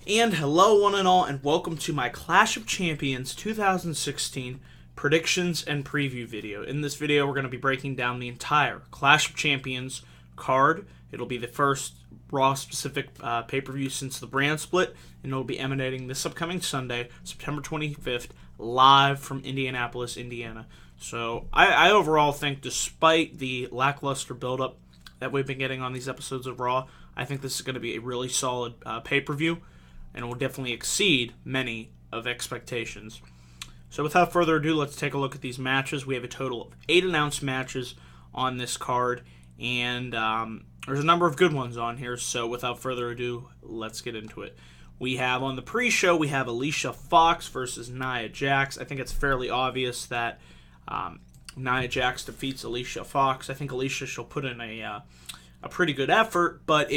And hello one and all, and welcome to my Clash of Champions 2016 predictions and preview video. In this video, we're going to be breaking down the entire Clash of Champions card. It'll be the first Raw-specific pay-per-view since the brand split, and it'll be emanating this upcoming Sunday, September 25th, live from Indianapolis, Indiana. So I overall think, despite the lackluster build-up that we've been getting on these episodes of Raw, I think this is going to be a really solid pay-per-view, and it will definitely exceed many of expectations. So without further ado, let's take a look at these matches. We have a total of 8 announced matches on this card, and there's a number of good ones on here, so without further ado, let's get into it. We have, on the pre-show, we have Alicia Fox versus Nia Jax. I think it's fairly obvious that Nia Jax defeats Alicia Fox. I think Alicia, she'll put in a pretty good effort, but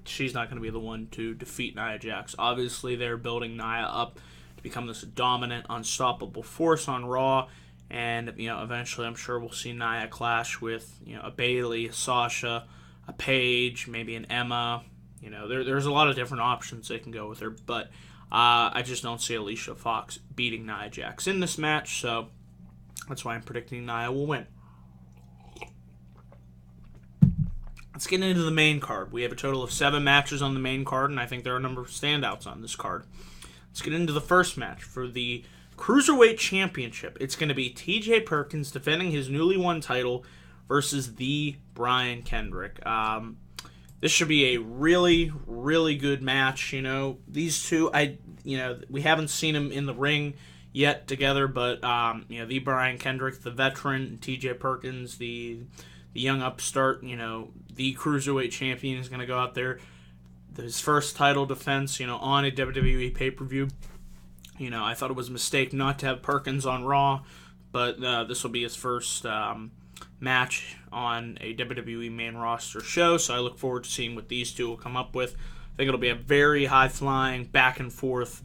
she's not going to be the one to defeat Nia Jax. Obviously, they're building Nia up to become this dominant, unstoppable force on Raw, and eventually, I'm sure we'll see Nia clash with a Bayley, a Sasha, a Paige, maybe an Emma. There's a lot of different options they can go with her, but I just don't see Alicia Fox beating Nia Jax in this match, so that's why I'm predicting Nia will win. Let's get into the main card. We have a total of 7 matches on the main card, and I think there are a number of standouts on this card. Let's get into the first match. For the Cruiserweight Championship, it's going to be TJ Perkins defending his newly won title versus the Brian Kendrick. This should be a really, really good match. These two, we haven't seen them in the ring yet together, but the Brian Kendrick, the veteran, TJ Perkins, the young upstart, the Cruiserweight champion, is going to go out there. His first title defense, on a WWE pay-per-view. I thought it was a mistake not to have Perkins on Raw, but this will be his first match on a WWE main roster show, so I look forward to seeing what these two will come up with. I think it'll be a very high-flying, back-and-forth,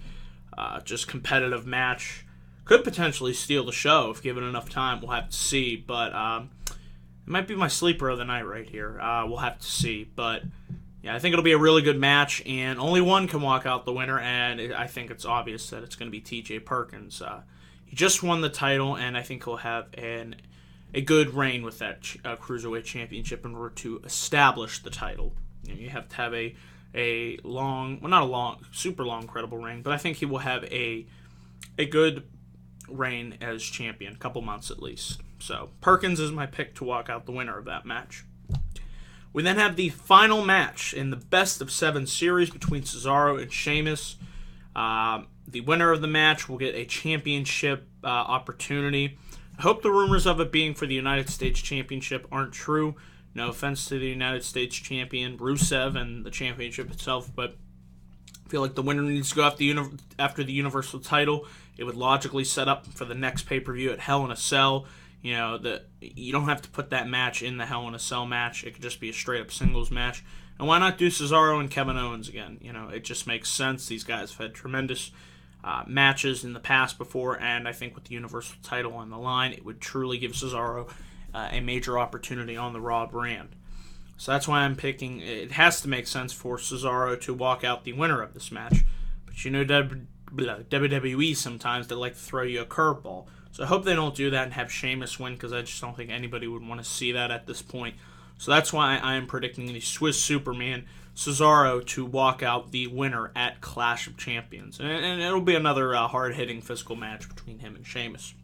just competitive match. Could potentially steal the show if given enough time. We'll have to see, but it might be my sleeper of the night right here. We'll have to see. But, yeah, I think it'll be a really good match, and only one can walk out the winner, and I think it's obvious that it's going to be TJ Perkins. He just won the title, and I think he'll have a good reign with that Cruiserweight Championship in order to establish the title. You have to have a long, well, not a long, super long, credible reign, but I think he will have a good reign as champion, a couple months at least. So Perkins is my pick to walk out the winner of that match. We then have the final match in the best of 7 series between Cesaro and Sheamus. The winner of the match will get a championship opportunity. I hope the rumors of it being for the United States Championship aren't true. No offense to the United States Champion, Rusev, and the championship itself, but I feel like the winner needs to go after the Universal title. It would logically set up for the next pay-per-view at Hell in a Cell. You don't have to put that match in the Hell in a Cell match. It could just be a straight-up singles match. And why not do Cesaro and Kevin Owens again? It just makes sense. These guys have had tremendous matches in the past before, and I think with the Universal title on the line, it would truly give Cesaro a major opportunity on the Raw brand. So that's why I'm picking. It has to make sense for Cesaro to walk out the winner of this match. But WWE sometimes they like to throw you a curveball. So I hope they don't do that and have Sheamus win, because I just don't think anybody would want to see that at this point. So that's why I am predicting the Swiss Superman Cesaro to walk out the winner at Clash of Champions. And it'll be another hard-hitting physical match between him and Sheamus.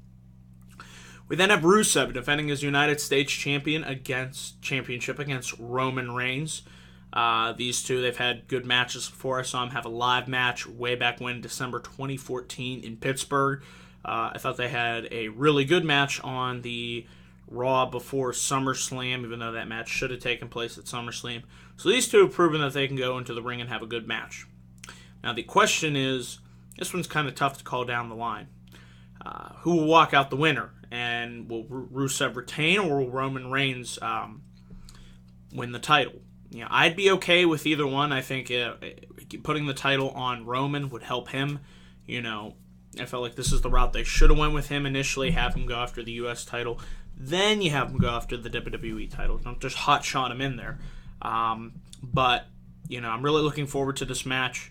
We then have Rusev defending his United States Championship against Roman Reigns. These two, they've had good matches before. I saw them have a live match way back when, December 2014 in Pittsburgh. I thought they had a really good match on the Raw before SummerSlam, even though that match should have taken place at SummerSlam. So these two have proven that they can go into the ring and have a good match. Now the question is, this one's kind of tough to call down the line. Who will walk out the winner? And will Rusev retain, or will Roman Reigns win the title? I'd be okay with either one. I think putting the title on Roman would help him. I felt like this is the route they should have went with him initially, have him go after the U.S. title. Then you have him go after the WWE title. Don't just hot-shot him in there. But, I'm really looking forward to this match.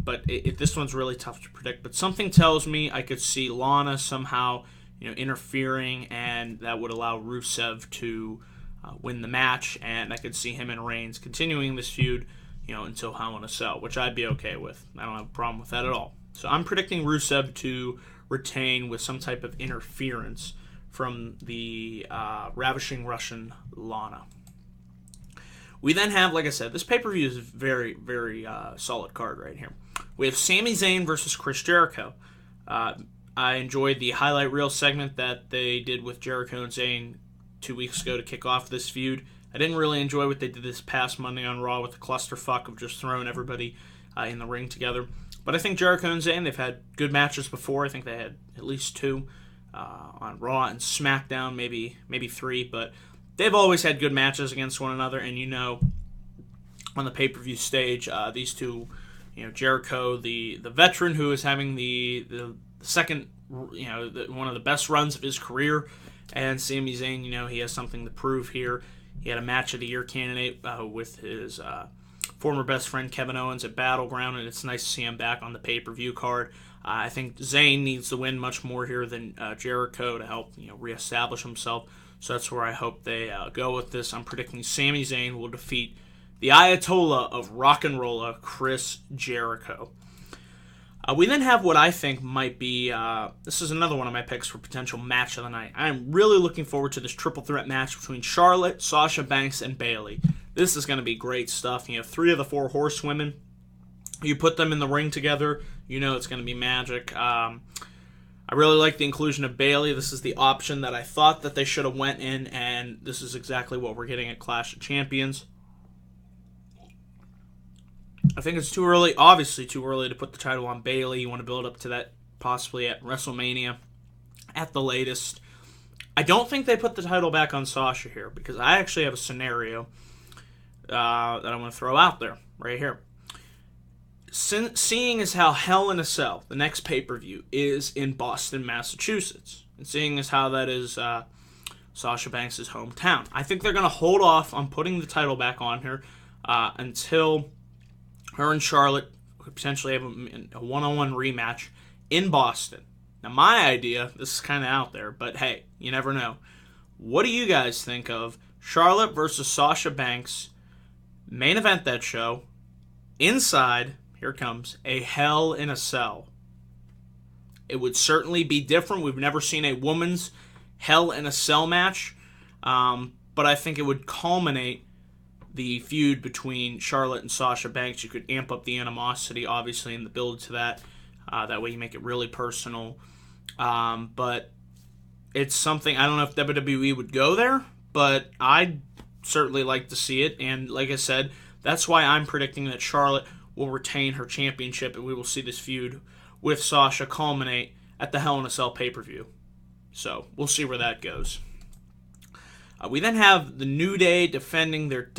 But this one's really tough to predict. But something tells me I could see Lana somehow, interfering, and that would allow Rusev to win the match, and I could see him and Reigns continuing this feud, until Hell in a Cell, which I'd be okay with. I don't have a problem with that at all. So I'm predicting Rusev to retain with some type of interference from the ravishing Russian Lana. We then have, like I said, this pay-per-view is a very, very solid card right here. We have Sami Zayn versus Chris Jericho. I enjoyed the highlight reel segment that they did with Jericho and Zayn 2 weeks ago to kick off this feud. I didn't really enjoy what they did this past Monday on Raw with the clusterfuck of just throwing everybody in the ring together. But I think Jericho and Zayn, they've had good matches before. I think they had at least 2 on Raw and SmackDown, maybe 3, but they've always had good matches against one another, and on the pay-per-view stage, these two, Jericho, the veteran who is having the second, one of the best runs of his career, and Sami Zayn, he has something to prove here. He had a match of the year candidate with his former best friend Kevin Owens at Battleground, and it's nice to see him back on the pay-per-view card. I think Zayn needs to win much more here than Jericho to help reestablish himself. So that's where I hope they go with this. I'm predicting Sami Zayn will defeat the Ayatollah of rock and roll, Chris Jericho. We then have what I think might be, this is another one of my picks for potential match of the night. I'm really looking forward to this triple threat match between Charlotte, Sasha Banks, and Bayley. This is going to be great stuff. 3 of the 4 horsewomen. You put them in the ring together, it's going to be magic. I really like the inclusion of Bayley. This is the option that I thought that they should have went in, and this is exactly what we're getting at Clash of Champions. I think it's too early, obviously too early to put the title on Bayley. You want to build up to that possibly at WrestleMania at the latest. I don't think they put the title back on Sasha here, because I actually have a scenario that I'm going to throw out there right here. Seeing as how Hell in a Cell, the next pay-per-view, is in Boston, Massachusetts, and seeing as how that is Sasha Banks' hometown, I think they're going to hold off on putting the title back on her until her and Charlotte could potentially have a one-on-one rematch in Boston. Now, my idea, this is kind of out there, but hey, you never know. What do you guys think of Charlotte versus Sasha Banks, main event that show, inside, here it comes, a Hell in a Cell? It would certainly be different. We've never seen a woman's Hell in a Cell match, but I think it would culminate the feud between Charlotte and Sasha Banks. You could amp up the animosity, obviously, in the build to that. That way you make it really personal. But it's something, I don't know if WWE would go there, but I'd certainly like to see it. And like I said, that's why I'm predicting that Charlotte will retain her championship, and we will see this feud with Sasha culminate at the Hell in a Cell pay-per-view. So we'll see where that goes. We then have the New Day defending their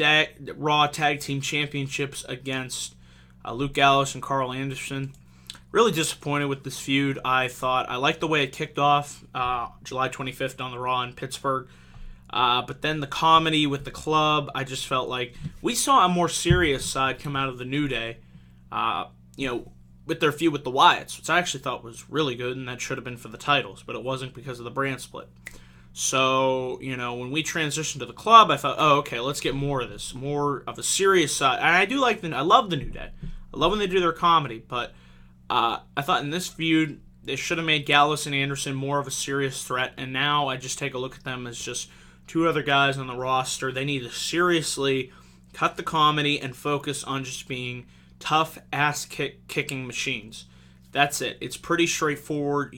Raw Tag Team Championships against Luke Gallows and Carl Anderson. Really disappointed with this feud. I liked the way it kicked off July 25th on the Raw in Pittsburgh. But then the comedy with the club, I just felt like we saw a more serious side come out of the New Day, with their feud with the Wyatts, which I actually thought was really good, and that should have been for the titles, but it wasn't because of the brand split. So, when we transitioned to the club, I thought, oh, okay, let's get more of this, more of a serious side. And I love the New Day. I love when they do their comedy, but I thought in this feud, they should have made Gallows and Anderson more of a serious threat, and now I just take a look at them as just 2 other guys on the roster. They need to seriously cut the comedy and focus on just being tough ass-kicking machines. That's it. It's pretty straightforward.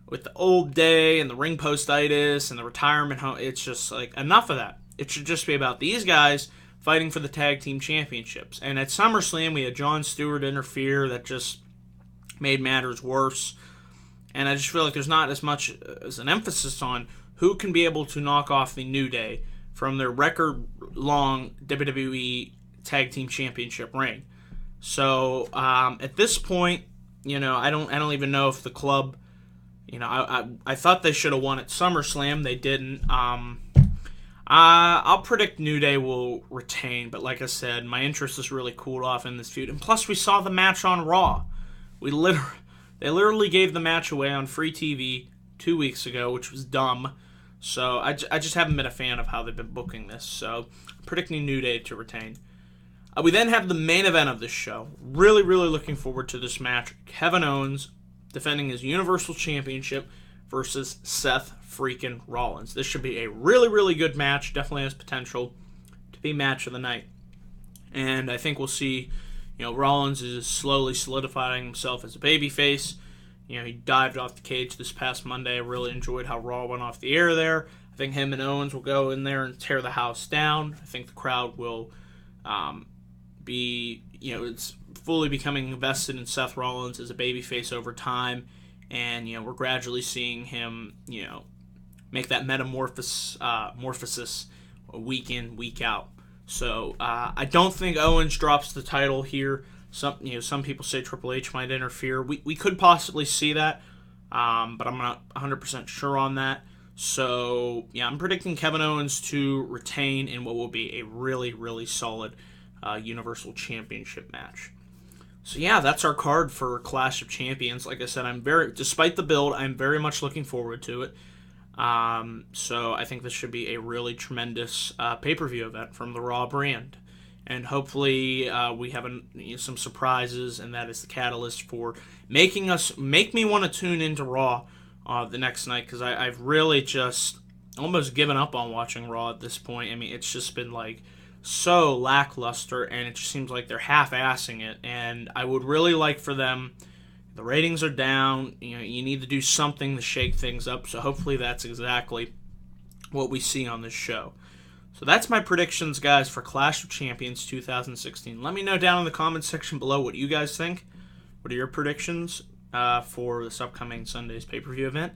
With the old Day and the ring post-itis and the retirement home, it's just like, enough of that. It should just be about these guys fighting for the tag team championships. And at SummerSlam, we had Jon Stewart interfere. That just made matters worse. And I just feel like there's not as much as an emphasis on who can be able to knock off the New Day from their record-long WWE Tag Team Championship reign. So at this point, I don't even know if the club, I thought they should have won at SummerSlam. They didn't. I'm I'll predict New Day will retain, but like I said, my interest is really cooled off in this feud. And plus, we saw the match on Raw. They literally gave the match away on free TV 2 weeks ago, which was dumb. So I just haven't been a fan of how they've been booking this. So I'm predicting New Day to retain. We then have the main event of this show. Really, really looking forward to this match. Kevin Owens defending his Universal Championship versus Seth freaking Rollins. This should be a really, really good match. Definitely has potential to be match of the night. And I think we'll see, Rollins is slowly solidifying himself as a babyface. He dived off the cage this past Monday. I really enjoyed how Raw went off the air there. I think him and Owens will go in there and tear the house down. I think the crowd will it's fully becoming invested in Seth Rollins as a babyface over time. And, we're gradually seeing him, make that metamorphosis week in, week out. So I don't think Owens drops the title here. Some people say Triple H might interfere. We could possibly see that, but I'm not 100% sure on that. So, I'm predicting Kevin Owens to retain in what will be a really, really solid Universal Championship match. So that's our card for Clash of Champions. Like I said, despite the build, I'm very much looking forward to it. So I think this should be a really tremendous pay-per-view event from the Raw brand. And hopefully we have some surprises, and that is the catalyst for make me want to tune into Raw the next night, because I've really just almost given up on watching Raw at this point. I mean, it's just been so lackluster, and it just seems like they're half-assing it, and I would really like for them, the ratings are down, you need to do something to shake things up, so hopefully that's exactly what we see on this show. So that's my predictions, guys, for Clash of Champions 2016. Let me know down in the comments section below what you guys think. What are your predictions for this upcoming Sunday's pay-per-view event?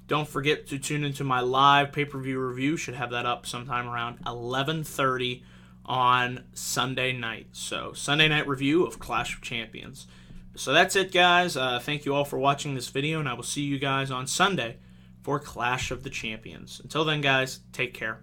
Don't forget to tune into my live pay-per-view review. Should have that up sometime around 11:30 on Sunday night. So, Sunday night review of Clash of Champions. So that's it, guys. Thank you all for watching this video, and I will see you guys on Sunday for Clash of the Champions. Until then, guys, take care.